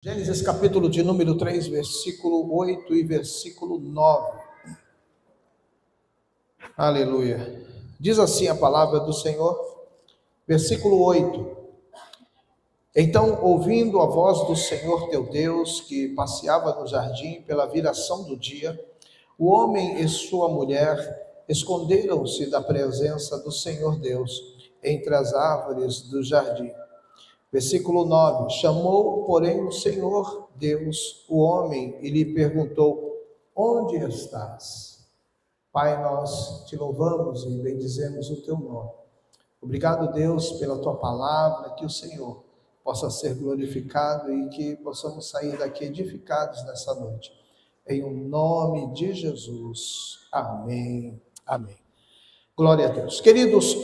Gênesis capítulo de número 3, versículo 8 e versículo 9. Aleluia. Diz assim a palavra do Senhor, versículo 8. Então, ouvindo a voz do Senhor teu Deus, que passeava no jardim pela viração do dia, o homem e sua mulher esconderam-se da presença do Senhor Deus entre as árvores do jardim. Versículo 9, chamou, porém, o Senhor Deus, o homem, e lhe perguntou, onde estás? Pai, nós te louvamos e bendizemos o teu nome. Obrigado, Deus, pela tua palavra, que o Senhor possa ser glorificado e que possamos sair daqui edificados nessa noite. Em o nome de Jesus. Amém. Amém. Glória a Deus. Queridos,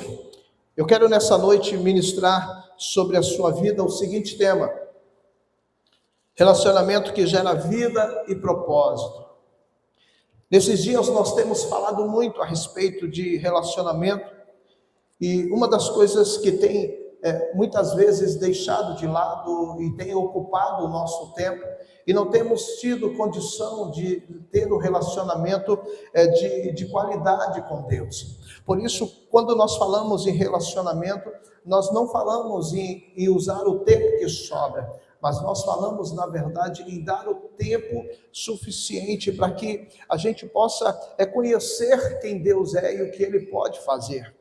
eu quero nessa noite ministrar sobre a sua vida o seguinte tema: relacionamento que gera vida e propósito. Nesses dias nós temos falado muito a respeito de relacionamento e uma das coisas que tem muitas vezes deixado de lado e tem ocupado o nosso tempo e não temos tido condição de ter um relacionamento de qualidade com Deus. Por isso, quando nós falamos em relacionamento, nós não falamos em usar o tempo que sobra, mas nós falamos, na verdade, em dar o tempo suficiente para que a gente possa conhecer quem Deus é e o que Ele pode fazer.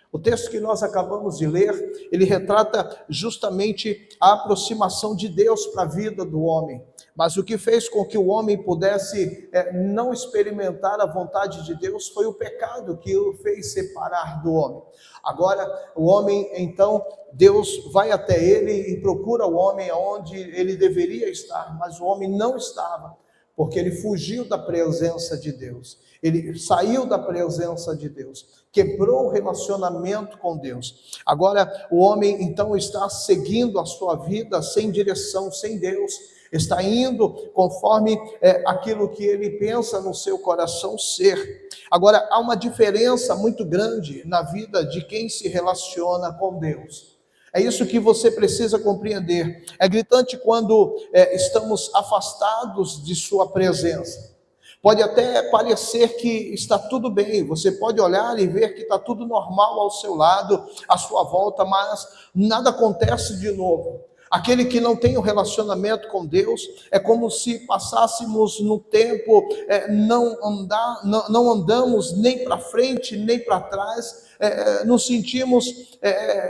O texto que nós acabamos de ler, ele retrata justamente a aproximação de Deus para a vida do homem. Mas o que fez com que o homem pudesse não experimentar a vontade de Deus foi o pecado que o fez separar do homem. Agora, o homem, então, Deus vai até ele e procura o homem onde ele deveria estar, mas o homem não estava, porque ele fugiu da presença de Deus. Ele saiu da presença de Deus, quebrou o relacionamento com Deus. Agora, o homem, então, está seguindo a sua vida sem direção, sem Deus. Está indo conforme aquilo que ele pensa no seu coração ser. Agora, há uma diferença muito grande na vida de quem se relaciona com Deus. É isso que você precisa compreender. É gritante quando estamos afastados de sua presença. Pode até parecer que está tudo bem, você pode olhar e ver que está tudo normal ao seu lado, à sua volta, mas nada acontece de novo. Aquele que não tem um relacionamento com Deus é como se passássemos no tempo, não andamos nem para frente nem para trás, nos sentimos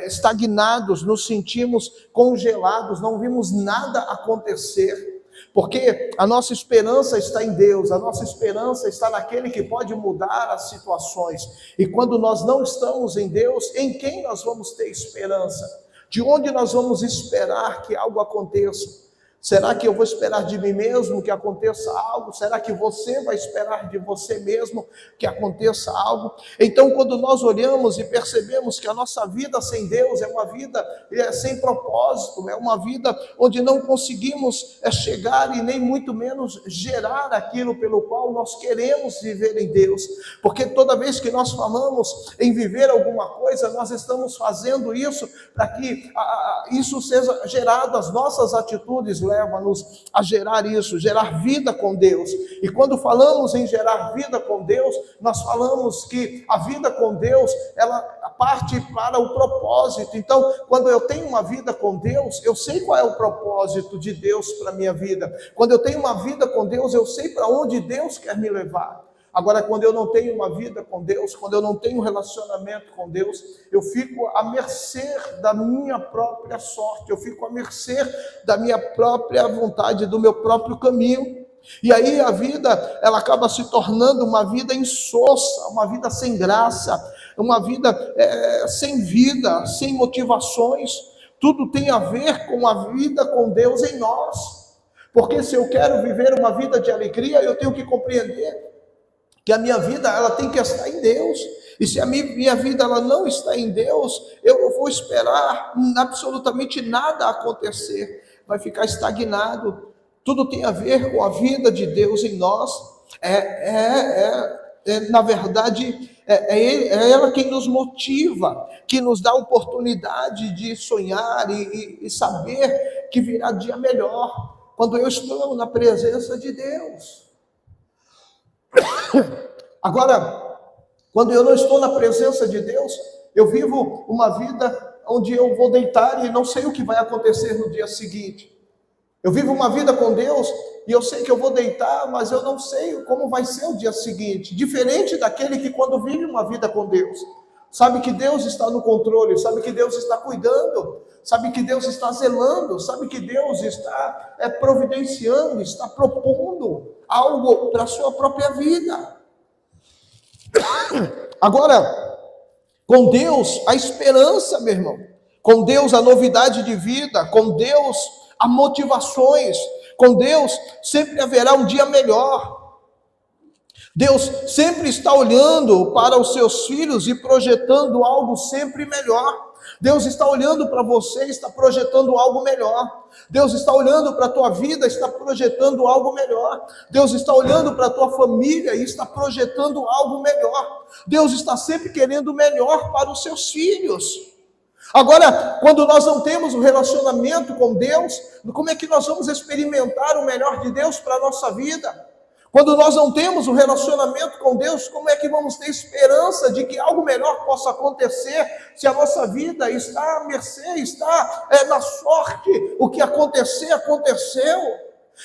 estagnados, nos sentimos congelados, não vimos nada acontecer. Porque a nossa esperança está em Deus, a nossa esperança está naquele que pode mudar as situações. E quando nós não estamos em Deus, em quem nós vamos ter esperança? De onde nós vamos esperar que algo aconteça? Será que eu vou esperar de mim mesmo que aconteça algo? Será que você vai esperar de você mesmo que aconteça algo? Então, quando nós olhamos e percebemos que a nossa vida sem Deus é uma vida sem propósito, é uma vida onde não conseguimos chegar e nem muito menos gerar aquilo pelo qual nós queremos viver em Deus. Porque toda vez que nós falamos em viver alguma coisa, nós estamos fazendo isso para que isso seja gerado, as nossas atitudes leva-nos a gerar isso, gerar vida com Deus. E quando falamos em gerar vida com Deus, nós falamos que a vida com Deus, ela parte para o propósito. Então, quando eu tenho uma vida com Deus, eu sei qual é o propósito de Deus para a minha vida. Quando eu tenho uma vida com Deus, eu sei para onde Deus quer me levar. Agora, quando eu não tenho uma vida com Deus, quando eu não tenho um relacionamento com Deus, eu fico à mercê da minha própria sorte, eu fico à mercê da minha própria vontade, do meu próprio caminho. E aí a vida, ela acaba se tornando uma vida insossa, uma vida sem graça, uma vida sem vida, sem motivações. Tudo tem a ver com a vida com Deus em nós. Porque se eu quero viver uma vida de alegria, eu tenho que compreender que a minha vida, ela tem que estar em Deus. E se a minha vida ela não está em Deus, eu vou esperar absolutamente nada acontecer. Vai ficar estagnado. Tudo tem a ver com a vida de Deus em nós. Na verdade, é ela quem nos motiva, que nos dá a oportunidade de sonhar e saber que virá dia melhor. quando eu estou na presença de Deus. Agora, quando eu não estou na presença de Deus, eu vivo uma vida onde eu vou deitar e não sei o que vai acontecer no dia seguinte. Eu vivo uma vida com Deus e eu sei que eu vou deitar, mas eu não sei como vai ser o dia seguinte. Diferente daquele que quando vive uma vida com Deus, sabe que Deus está no controle, sabe que Deus está cuidando, sabe que Deus está zelando, sabe que Deus está providenciando, está propondo algo para a sua própria vida. Agora, com Deus a esperança, meu irmão, com Deus a novidade de vida, com Deus há motivações, com Deus sempre haverá um dia melhor. Deus sempre está olhando para os seus filhos e projetando algo sempre melhor. Deus está olhando para você, está projetando algo melhor. Deus está olhando para a tua vida, está projetando algo melhor. Deus está olhando para a tua família e está projetando algo melhor. Deus está sempre querendo o melhor para os seus filhos. Agora, quando nós não temos um relacionamento com Deus, como é que nós vamos experimentar o melhor de Deus para a nossa vida? Quando nós não temos um relacionamento com Deus, como é que vamos ter esperança de que algo melhor possa acontecer, se a nossa vida está à mercê, está na sorte, o que acontecer, aconteceu?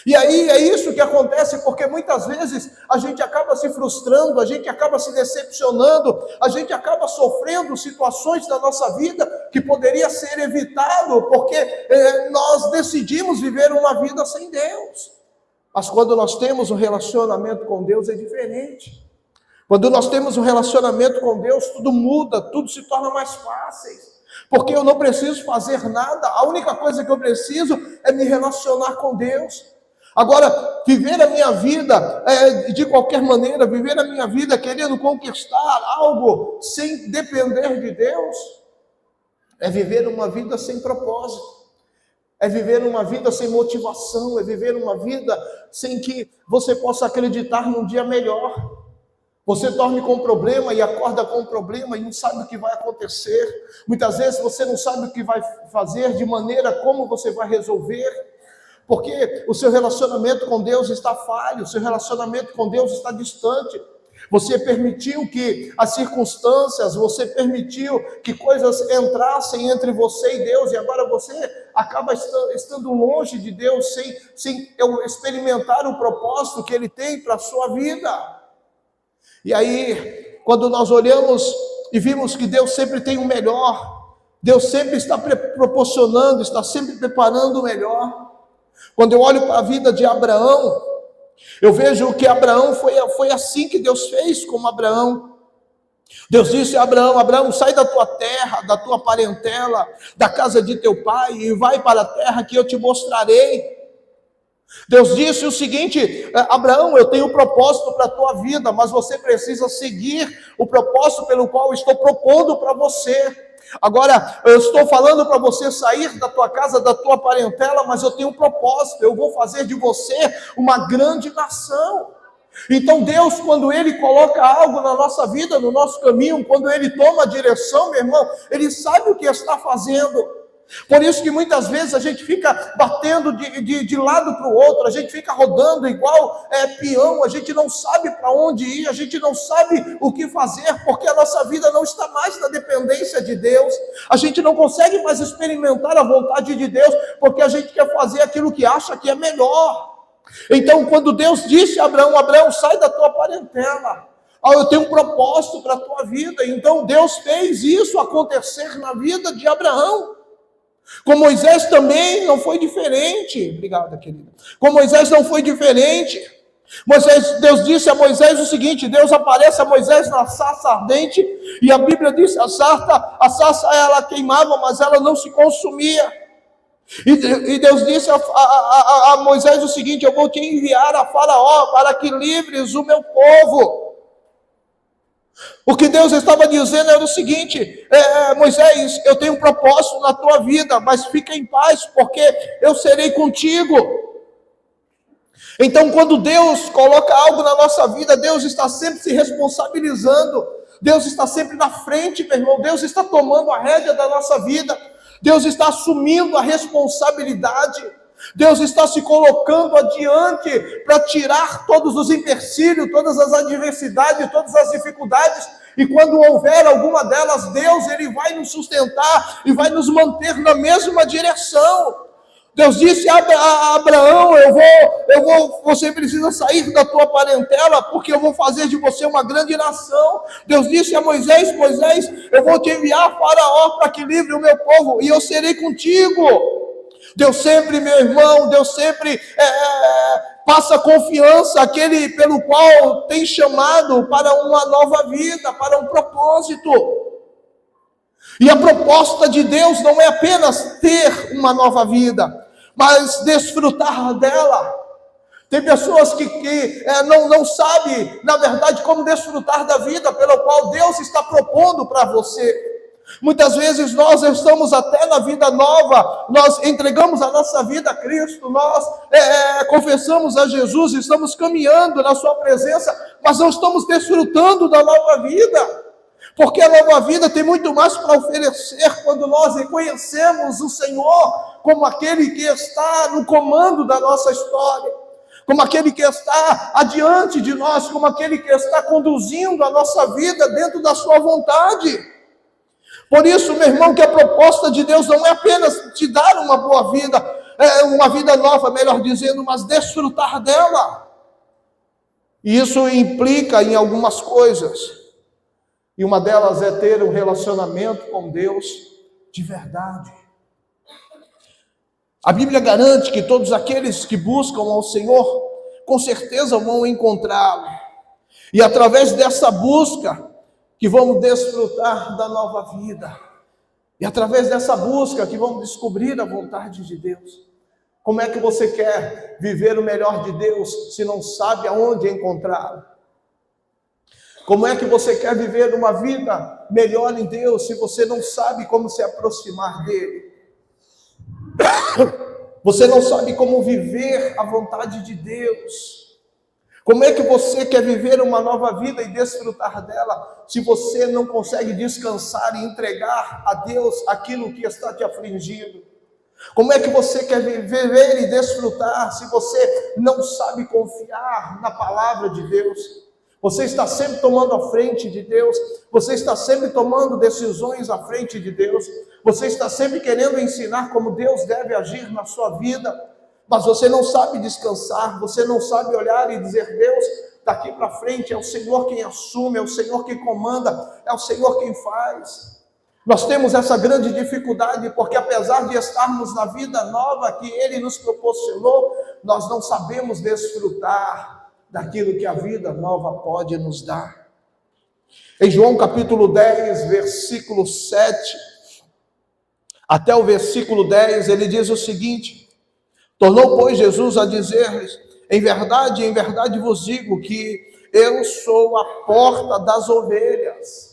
E aí é isso que acontece, porque muitas vezes a gente acaba se frustrando, a gente acaba se decepcionando, a gente acaba sofrendo situações da nossa vida que poderia ser evitado, porque nós decidimos viver uma vida sem Deus. Mas quando nós temos um relacionamento com Deus é diferente. Quando nós temos um relacionamento com Deus, tudo muda, tudo se torna mais fácil. Porque eu não preciso fazer nada, a única coisa que eu preciso é me relacionar com Deus. Agora, viver a minha vida de qualquer maneira, viver a minha vida querendo conquistar algo sem depender de Deus, é viver uma vida sem propósito. É viver uma vida sem motivação, é viver uma vida sem que você possa acreditar num dia melhor. Você dorme com um problema e acorda com um problema e não sabe o que vai acontecer. Muitas vezes você não sabe o que vai fazer, de maneira como você vai resolver, porque o seu relacionamento com Deus está falho, o seu relacionamento com Deus está distante. Você permitiu que as circunstâncias, você permitiu que coisas entrassem entre você e Deus, e agora você acaba estando longe de Deus, sem experimentar o propósito que Ele tem para a sua vida. E aí, quando nós olhamos e vimos que Deus sempre tem o melhor, Deus sempre está proporcionando, está sempre preparando o melhor. Quando eu olho para a vida de Abraão, eu vejo que Abraão foi assim que Deus fez com Abraão. Deus disse a Abraão: Abraão, sai da tua terra, da tua parentela, da casa de teu pai e vai para a terra que eu te mostrarei. Deus disse o seguinte: Abraão, eu tenho um propósito para a tua vida, mas você precisa seguir o propósito pelo qual eu estou propondo para você. Agora, eu estou falando para você sair da tua casa, da tua parentela, mas eu tenho um propósito, eu vou fazer de você uma grande nação. Então Deus, quando Ele coloca algo na nossa vida, no nosso caminho, quando Ele toma a direção, meu irmão, Ele sabe o que está fazendo. Por isso que muitas vezes a gente fica batendo de lado para o outro, a gente fica rodando igual peão, a gente não sabe para onde ir, a gente não sabe o que fazer, porque a nossa vida não está mais na dependência de Deus, a gente não consegue mais experimentar a vontade de Deus, porque a gente quer fazer aquilo que acha que é melhor. Então, quando Deus disse a Abraão: Abraão, sai da tua parentela, eu tenho um propósito para a tua vida. Então Deus fez isso acontecer na vida de Abraão. Com Moisés também não foi diferente. Obrigado, querida. Com Moisés não foi diferente. Deus disse a Moisés o seguinte: Deus aparece a Moisés na sarça ardente, e a Bíblia diz: a sarça ela queimava, mas ela não se consumia. E Deus disse a Moisés o seguinte: eu vou te enviar a Faraó para que livres o meu povo. O que Deus estava dizendo era o seguinte: Moisés, eu tenho um propósito na tua vida, mas fica em paz, porque eu serei contigo. Então, quando Deus coloca algo na nossa vida, Deus está sempre se responsabilizando, Deus está sempre na frente, meu irmão, Deus está tomando a rédea da nossa vida, Deus está assumindo a responsabilidade. Deus está se colocando adiante para tirar todos os empecilhos, todas as adversidades, todas as dificuldades. E quando houver alguma delas, Deus, Ele vai nos sustentar e vai nos manter na mesma direção. Deus disse a Abraão, você precisa sair da tua parentela, porque eu vou fazer de você uma grande nação. Deus disse a Moisés, eu vou te enviar a Faraó para que livre o meu povo, e eu serei contigo. Deus sempre, meu irmão, Deus sempre passa confiança àquele pelo qual tem chamado para uma nova vida, para um propósito. E a proposta de Deus não é apenas ter uma nova vida, mas desfrutar dela. Tem pessoas que não sabem, na verdade, como desfrutar da vida pela qual Deus está propondo para você. Muitas vezes nós estamos até na vida nova, nós entregamos a nossa vida a Cristo, nós confessamos a Jesus, estamos caminhando na sua presença, mas não estamos desfrutando da nova vida. Porque a nova vida tem muito mais para oferecer quando nós reconhecemos o Senhor como aquele que está no comando da nossa história, como aquele que está adiante de nós, como aquele que está conduzindo a nossa vida dentro da sua vontade. Por isso, meu irmão, que a proposta de Deus não é apenas te dar uma boa vida, uma vida nova, melhor dizendo, mas desfrutar dela. E isso implica em algumas coisas. E uma delas é ter um relacionamento com Deus de verdade. A Bíblia garante que todos aqueles que buscam ao Senhor, com certeza vão encontrá-lo. E através dessa busca, que vamos desfrutar da nova vida. E através dessa busca, que vamos descobrir a vontade de Deus. Como é que você quer viver o melhor de Deus, se não sabe aonde encontrá-lo? Como é que você quer viver uma vida melhor em Deus, se você não sabe como se aproximar dele? Você não sabe como viver a vontade de Deus. Como é que você quer viver uma nova vida e desfrutar dela, se você não consegue descansar e entregar a Deus aquilo que está te afligindo? Como é que você quer viver e desfrutar, se você não sabe confiar na palavra de Deus? Você está sempre tomando a frente de Deus, você está sempre tomando decisões à frente de Deus, você está sempre querendo ensinar como Deus deve agir na sua vida, mas você não sabe descansar, você não sabe olhar e dizer: Deus, daqui para frente é o Senhor quem assume, é o Senhor quem comanda, é o Senhor quem faz. Nós temos essa grande dificuldade, porque apesar de estarmos na vida nova que Ele nos proporcionou, nós não sabemos desfrutar daquilo que a vida nova pode nos dar. Em João capítulo 10, versículo 7, até o versículo 10, ele diz o seguinte: tornou, pois, Jesus a dizer-lhes: em verdade vos digo que eu sou a porta das ovelhas.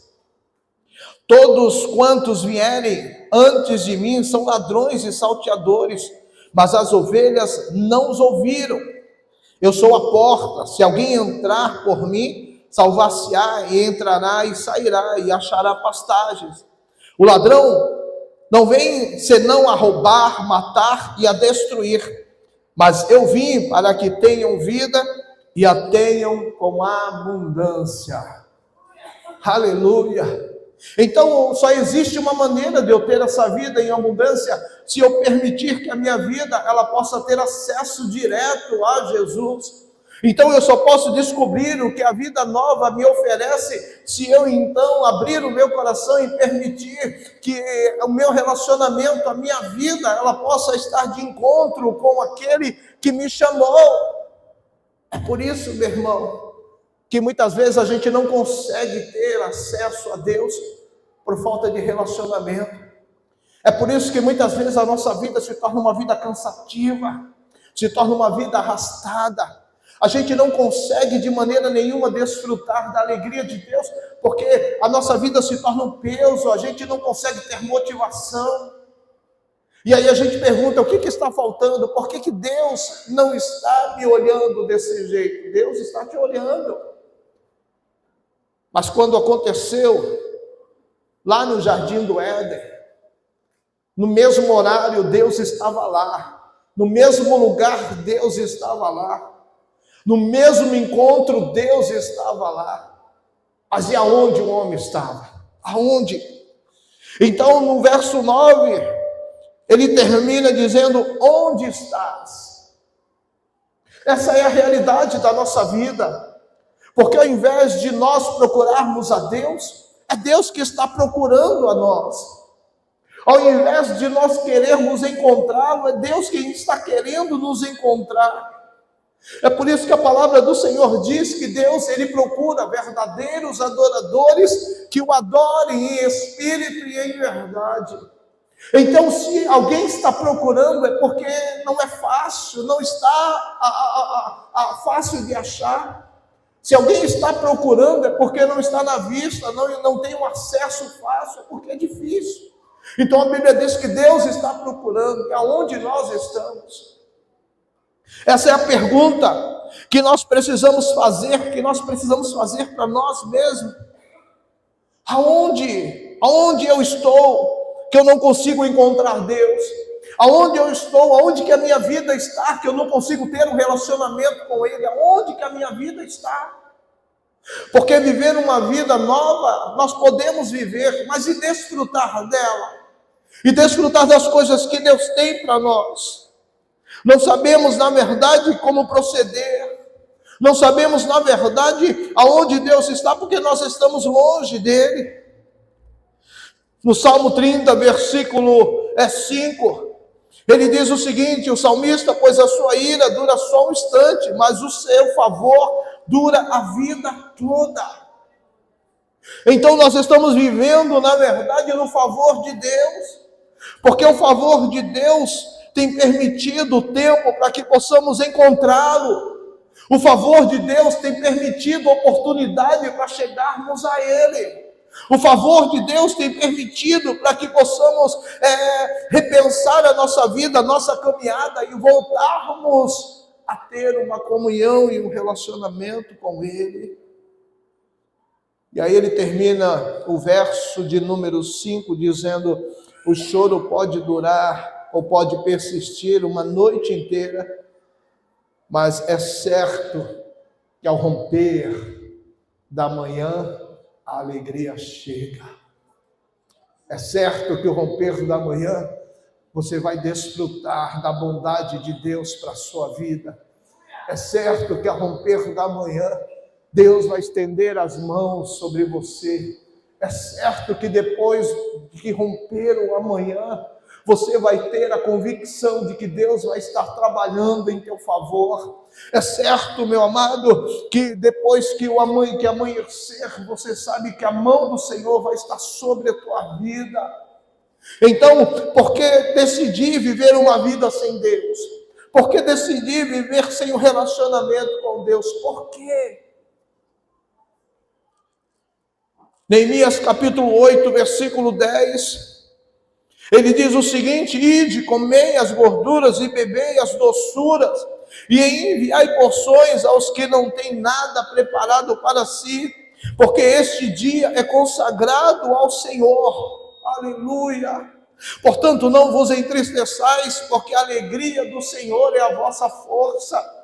Todos quantos vierem antes de mim são ladrões e salteadores, mas as ovelhas não os ouviram. Eu sou a porta, se alguém entrar por mim, salvar-se-á, e entrará e sairá, e achará pastagens. O ladrão não vem senão a roubar, matar e a destruir, mas eu vim para que tenham vida e a tenham com abundância. Aleluia! Então, só existe uma maneira de eu ter essa vida em abundância, se eu permitir que a minha vida, ela possa ter acesso direto a Jesus. Então, eu só posso descobrir o que a vida nova me oferece, se eu então abrir o meu coração e permitir que o meu relacionamento, a minha vida, ela possa estar de encontro com aquele que me chamou. É por isso, meu irmão, que muitas vezes a gente não consegue ter acesso a Deus por falta de relacionamento. É por isso que muitas vezes a nossa vida se torna uma vida cansativa, se torna uma vida arrastada. A gente não consegue de maneira nenhuma desfrutar da alegria de Deus, porque a nossa vida se torna um peso, a gente não consegue ter motivação. E aí a gente pergunta: o que está faltando? Por que Deus não está me olhando desse jeito? Deus está te olhando. Mas quando aconteceu lá no Jardim do Éden, no mesmo horário Deus estava lá, No mesmo lugar, Deus estava lá. No mesmo encontro, Deus estava lá. Mas e aonde o homem estava? Aonde? Então, no verso 9, ele termina dizendo: onde estás? Essa é a realidade da nossa vida. Porque ao invés de nós procurarmos a Deus, é Deus que está procurando a nós. Ao invés de nós querermos encontrá-lo, é Deus quem está querendo nos encontrar. É por isso que a palavra do Senhor diz que Deus, ele procura verdadeiros adoradores que o adorem em espírito e em verdade. Então, se alguém está procurando, é porque não é fácil, não está fácil de achar. Se alguém está procurando, é porque não está na vista, não tem um acesso fácil, é porque é difícil. Então, a Bíblia diz que Deus está procurando, e aonde nós estamos? Essa é a pergunta que nós precisamos fazer para nós mesmos. Aonde eu estou que eu não consigo encontrar Deus? Aonde eu estou, aonde que a minha vida está que eu não consigo ter um relacionamento com Ele? Aonde que a minha vida está? Porque viver uma vida nova, nós podemos viver, mas e desfrutar dela? E desfrutar das coisas que Deus tem para nós? Não sabemos, na verdade, como proceder. Não sabemos, na verdade, aonde Deus está, porque nós estamos longe dele. No Salmo 30, versículo 5, ele diz o seguinte, o salmista: pois a sua ira dura só um instante, mas o seu favor dura a vida toda. Então nós estamos vivendo, na verdade, no favor de Deus, porque o favor de Deus tem permitido o tempo para que possamos encontrá-lo. O favor de Deus tem permitido oportunidade para chegarmos a Ele. O favor de Deus tem permitido para que possamos repensar a nossa vida, a nossa caminhada e voltarmos a ter uma comunhão e um relacionamento com Ele. E aí ele termina o verso de número 5 dizendo: o choro pode durar ou pode persistir uma noite inteira, mas é certo que ao romper da manhã a alegria chega. É certo que ao romper da manhã você vai desfrutar da bondade de Deus para a sua vida. É certo que ao romper da manhã Deus vai estender as mãos sobre você. É certo que depois que romper o amanhã, você vai ter a convicção de que Deus vai estar trabalhando em teu favor. É certo, meu amado, que depois que amanhecer, você sabe que a mão do Senhor vai estar sobre a tua vida. Então, por que decidir viver uma vida sem Deus? Por que decidir viver sem um relacionamento com Deus? Por quê? Neemias capítulo 8, versículo 10... ele diz o seguinte: ide, comei as gorduras e bebei as doçuras, e enviai porções aos que não têm nada preparado para si, porque este dia é consagrado ao Senhor. Aleluia! Portanto, não vos entristeçais, porque a alegria do Senhor é a vossa força.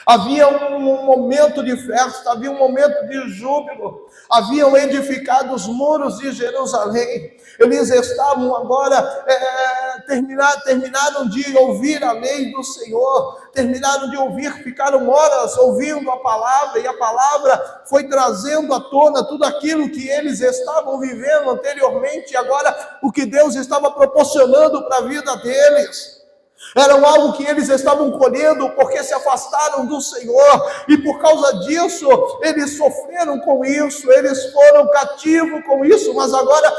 Havia um momento de festa, havia um momento de júbilo, haviam edificado os muros de Jerusalém. Eles estavam agora, terminaram de ouvir a lei do Senhor, terminaram de ouvir, ficaram horas ouvindo a palavra, e a palavra foi trazendo à tona tudo aquilo que eles estavam vivendo anteriormente, e agora o que Deus estava proporcionando para a vida deles. Era algo que eles estavam colhendo porque se afastaram do Senhor, e por causa disso eles sofreram com isso, eles foram cativos com isso, mas agora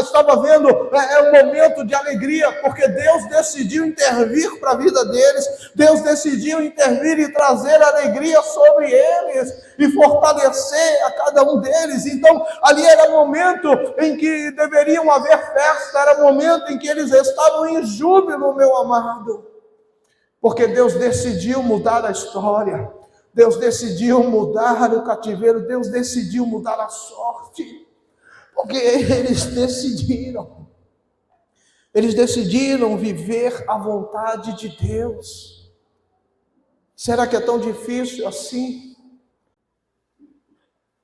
estava vendo um momento de alegria, porque Deus decidiu intervir para a vida deles, Deus decidiu intervir e trazer alegria sobre eles, e fortalecer a cada um deles. Então ali era momento em que deveriam haver festa, era momento em que eles estavam em júbilo, meu amado, porque Deus decidiu mudar a história, Deus decidiu mudar o cativeiro, Deus decidiu mudar a sorte, porque eles decidiram. Eles decidiram viver a vontade de Deus. Será que é tão difícil assim?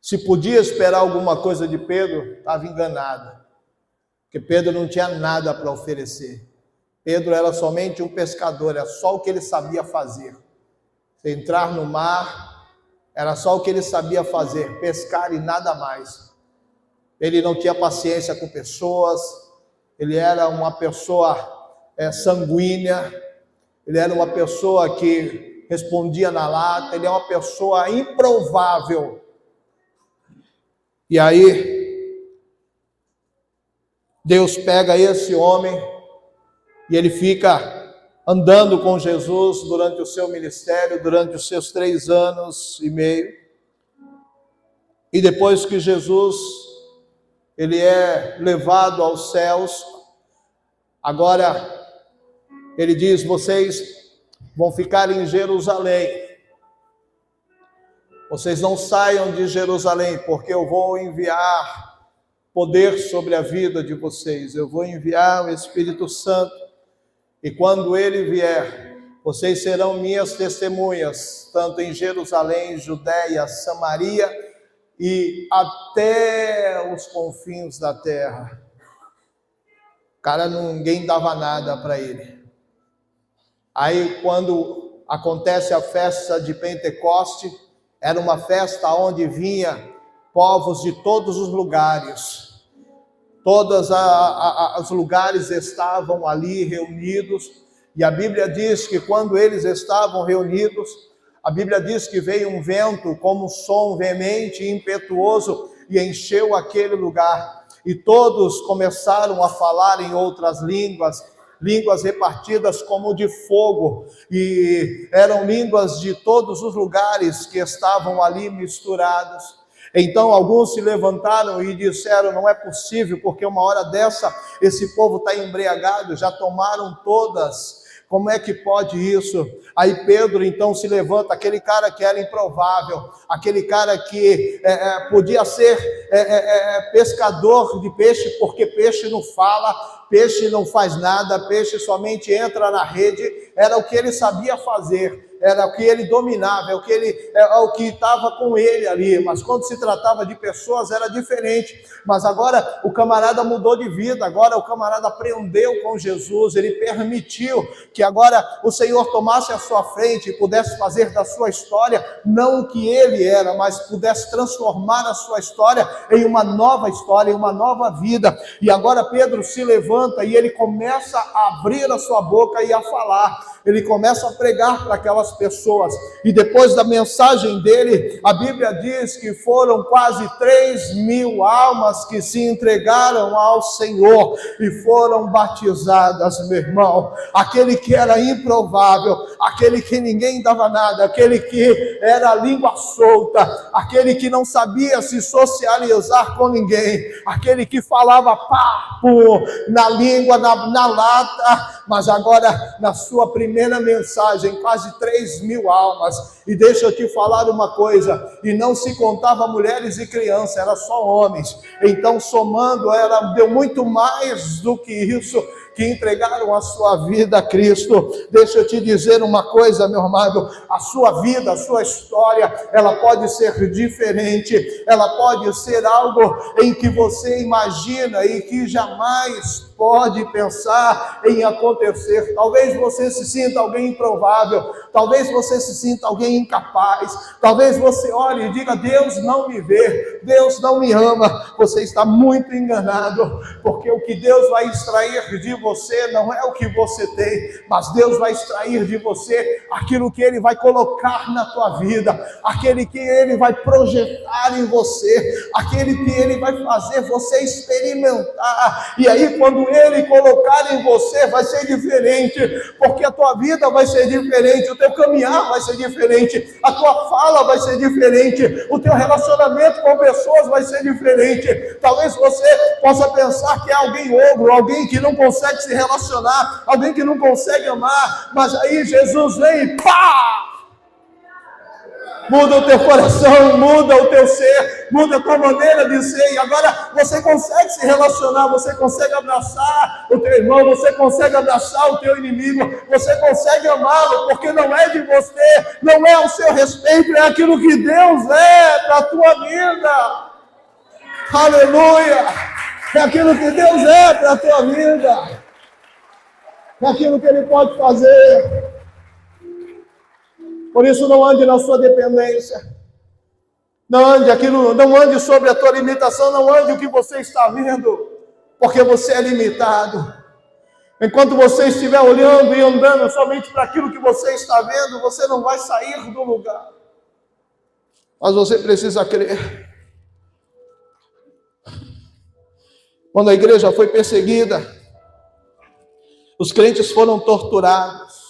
Se podia esperar alguma coisa de Pedro, estava enganado. Porque Pedro não tinha nada para oferecer. Pedro era somente um pescador, era só o que ele sabia fazer. Entrar no mar, era só o que ele sabia fazer, pescar e nada mais. Ele não tinha paciência com pessoas, ele era uma pessoa sanguínea, ele era uma pessoa que respondia na lata, ele é uma pessoa improvável. E aí, Deus pega esse homem e ele fica andando com Jesus durante o seu ministério, durante os seus 3 anos e meio. E depois que Jesus, ele é levado aos céus, agora ele diz: vocês vão ficar em Jerusalém. Vocês não saiam de Jerusalém, porque eu vou enviar poder sobre a vida de vocês. Eu vou enviar o Espírito Santo. E quando ele vier, vocês serão minhas testemunhas, tanto em Jerusalém, Judéia, Samaria e até os confins da terra. Cara, ninguém dava nada para ele. Aí, quando acontece a festa de Pentecoste, era uma festa onde vinha povos de todos os lugares. Todos os lugares estavam ali reunidos, e a Bíblia diz que quando eles estavam reunidos, a Bíblia diz que veio um vento como um som veemente e impetuoso e encheu aquele lugar, e todos começaram a falar em outras línguas repartidas como de fogo, e eram línguas de todos os lugares que estavam ali misturados. Então alguns se levantaram e disseram: não é possível, porque uma hora dessa esse povo está embriagado, já tomaram todas, como é que pode isso? Aí Pedro então se levanta, aquele cara que era improvável, aquele cara que podia ser pescador de peixe, porque peixe não fala, peixe não faz nada, peixe somente entra na rede, era o que ele sabia fazer, era o que ele dominava, é o que estava com ele ali. Mas quando se tratava de pessoas era diferente. Mas agora o camarada mudou de vida, agora o camarada aprendeu com Jesus, ele permitiu que agora o Senhor tomasse a sua frente e pudesse fazer da sua história não o que ele era, mas pudesse transformar a sua história em uma nova história, em uma nova vida. E agora Pedro se levanta e ele começa a abrir a sua boca e a falar. Ele começa a pregar para aquelas pessoas, e depois da mensagem dele, a Bíblia diz que foram quase 3.000 almas que se entregaram ao Senhor e foram batizadas, meu irmão. Aquele que era improvável, aquele que ninguém dava nada, aquele que era língua solta, aquele que não sabia se socializar com ninguém, aquele que falava papo na língua, na lata, mas agora na sua primeira mensagem, quase 3.000 almas. E deixa eu te falar uma coisa, e não se contava mulheres e crianças, era só homens. Então somando, deu muito mais do que isso, que entregaram a sua vida a Cristo. Deixa eu te dizer uma coisa, meu amado, a sua vida, a sua história, ela pode ser diferente, ela pode ser algo em que você imagina e que jamais pode pensar em acontecer. Talvez você se sinta alguém improvável, talvez você se sinta alguém incapaz, talvez você olhe e diga: Deus não me vê, Deus não me ama. Você está muito enganado, porque o que Deus vai extrair de você não é o que você tem, mas Deus vai extrair de você aquilo que Ele vai colocar na tua vida, aquele que Ele vai projetar em você, aquele que Ele vai fazer você experimentar. E aí quando Ele colocar em você, vai ser diferente, porque a tua vida vai ser diferente, o teu caminhar vai ser diferente, a tua fala vai ser diferente, o teu relacionamento com pessoas vai ser diferente. Talvez você possa pensar que é alguém ogro, alguém que não consegue se relacionar, alguém que não consegue amar, mas aí Jesus vem e pá! muda o teu coração, muda o teu ser, muda a tua maneira de ser, e agora você consegue se relacionar, você consegue abraçar o teu irmão, você consegue abraçar o teu inimigo, você consegue amá-lo, porque não é de você, não é ao seu respeito, é aquilo que Deus é para a tua vida. Aleluia! É aquilo que Deus é para a tua vida, é aquilo que Ele pode fazer. Por isso, não ande na sua dependência. Não ande sobre a tua limitação, não ande o que você está vendo, porque você é limitado. Enquanto você estiver olhando e andando somente para aquilo que você está vendo, você não vai sair do lugar. Mas você precisa crer. Quando a igreja foi perseguida, os crentes foram torturados,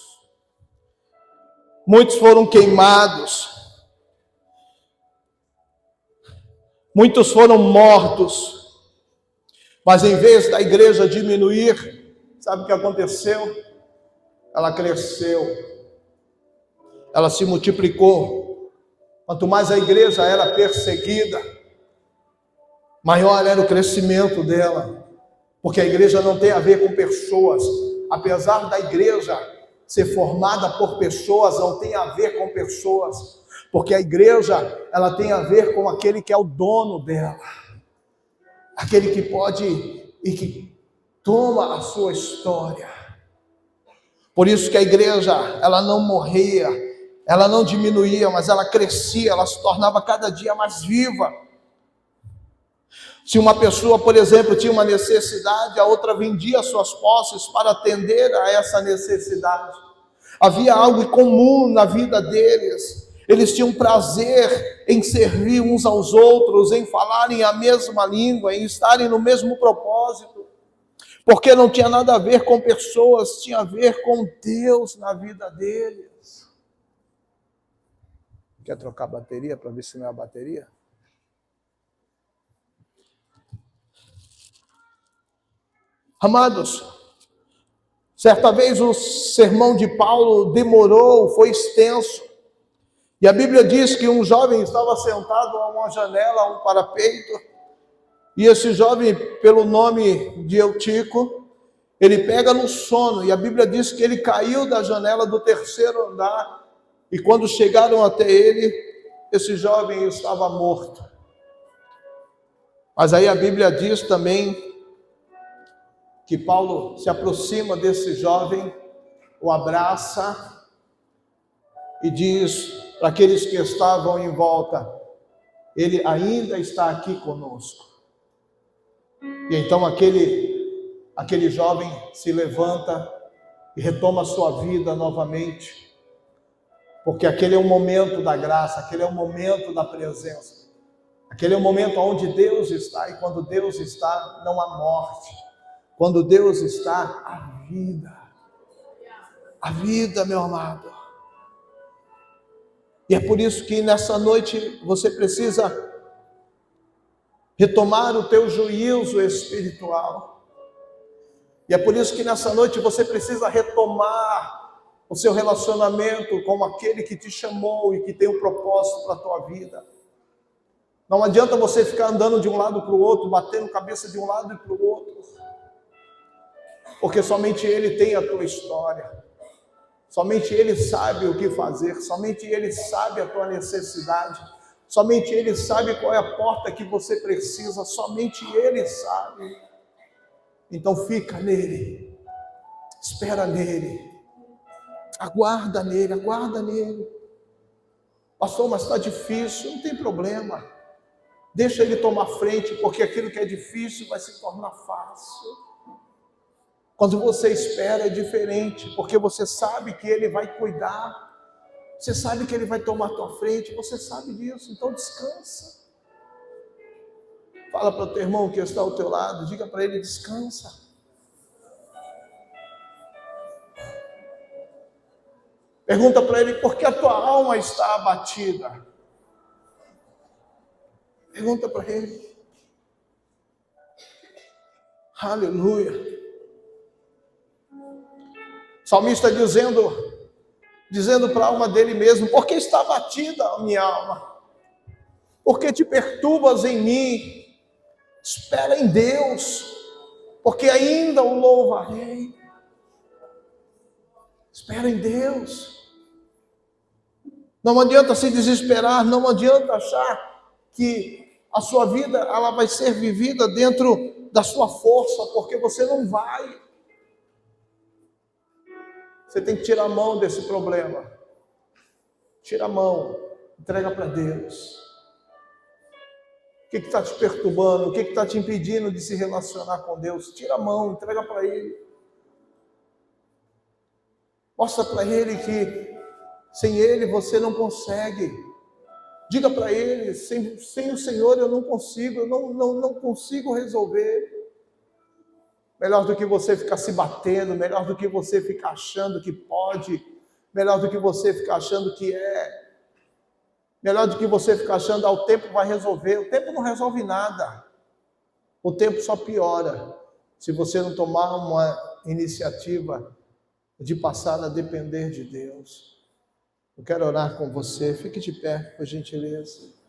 muitos foram queimados, muitos foram mortos, mas em vez da igreja diminuir, sabe o que aconteceu? Ela cresceu, ela se multiplicou. Quanto mais a igreja era perseguida, maior era o crescimento dela, porque a igreja não tem a ver com pessoas, apesar da igreja ser formada por pessoas, não tem a ver com pessoas, porque a igreja, ela tem a ver com aquele que é o dono dela, aquele que pode e que toma a sua história. Por isso que a igreja, ela não morria, ela não diminuía, mas ela crescia, ela se tornava cada dia mais viva. Se uma pessoa, por exemplo, tinha uma necessidade, a outra vendia suas posses para atender a essa necessidade. Havia algo comum na vida deles. Eles tinham prazer em servir uns aos outros, em falarem a mesma língua, em estarem no mesmo propósito. Porque não tinha nada a ver com pessoas, tinha a ver com Deus na vida deles. Quer trocar a bateria para ver se não é a bateria? Amados, certa vez o sermão de Paulo demorou, foi extenso, e a Bíblia diz que um jovem estava sentado a uma janela, a um parapeito, e esse jovem, pelo nome de Eutico, ele pega no sono, e a Bíblia diz que ele caiu da janela do terceiro andar, e quando chegaram até ele, esse jovem estava morto. Mas aí a Bíblia diz também que Paulo se aproxima desse jovem, o abraça e diz para aqueles que estavam em volta: ele ainda está aqui conosco. E então aquele jovem se levanta e retoma a sua vida novamente, porque aquele é o momento da graça, aquele é o momento da presença, aquele é o momento onde Deus está, e quando Deus está, não há morte. Quando Deus está, a vida, meu amado. E é por isso que nessa noite você precisa retomar o teu juízo espiritual. E é por isso que nessa noite você precisa retomar o seu relacionamento com aquele que te chamou e que tem um propósito para a tua vida. Não adianta você ficar andando de um lado para o outro, batendo cabeça de um lado e para o outro, porque somente Ele tem a tua história, somente Ele sabe o que fazer, somente Ele sabe a tua necessidade, somente Ele sabe qual é a porta que você precisa, somente Ele sabe. Então fica nele, espera nele, aguarda nele. Pastor, mas está difícil, não tem problema, deixa Ele tomar frente, porque aquilo que é difícil vai se tornar fácil. Quando você espera é diferente, porque você sabe que Ele vai cuidar, você sabe que Ele vai tomar a tua frente, você sabe disso, então descansa. Fala para o teu irmão que está ao teu lado, diga para ele: descansa. Pergunta para ele: por que a tua alma está abatida? Pergunta para ele. Aleluia. O salmista dizendo dizendo para a alma dele mesmo: por que está abatida a minha alma? Por que te perturbas em mim? Espera em Deus, porque ainda o louvarei. Espera em Deus. Não adianta se desesperar, não adianta achar que a sua vida ela vai ser vivida dentro da sua força, porque você não vai. Você tem que tirar a mão desse problema. Tira a mão, entrega para Deus. O que está te perturbando? O que está te impedindo de se relacionar com Deus? Tira a mão, entrega para Ele. Mostra para Ele que sem Ele você não consegue. Diga para Ele: sem o Senhor eu não consigo, eu não consigo resolver. Melhor do que você ficar se batendo, melhor do que você ficar achando que pode, melhor do que você ficar achando que é, melhor do que você ficar achando, o tempo vai resolver. O tempo não resolve nada. O tempo só piora se você não tomar uma iniciativa de passar a depender de Deus. Eu quero orar com você. Fique de pé, por gentileza.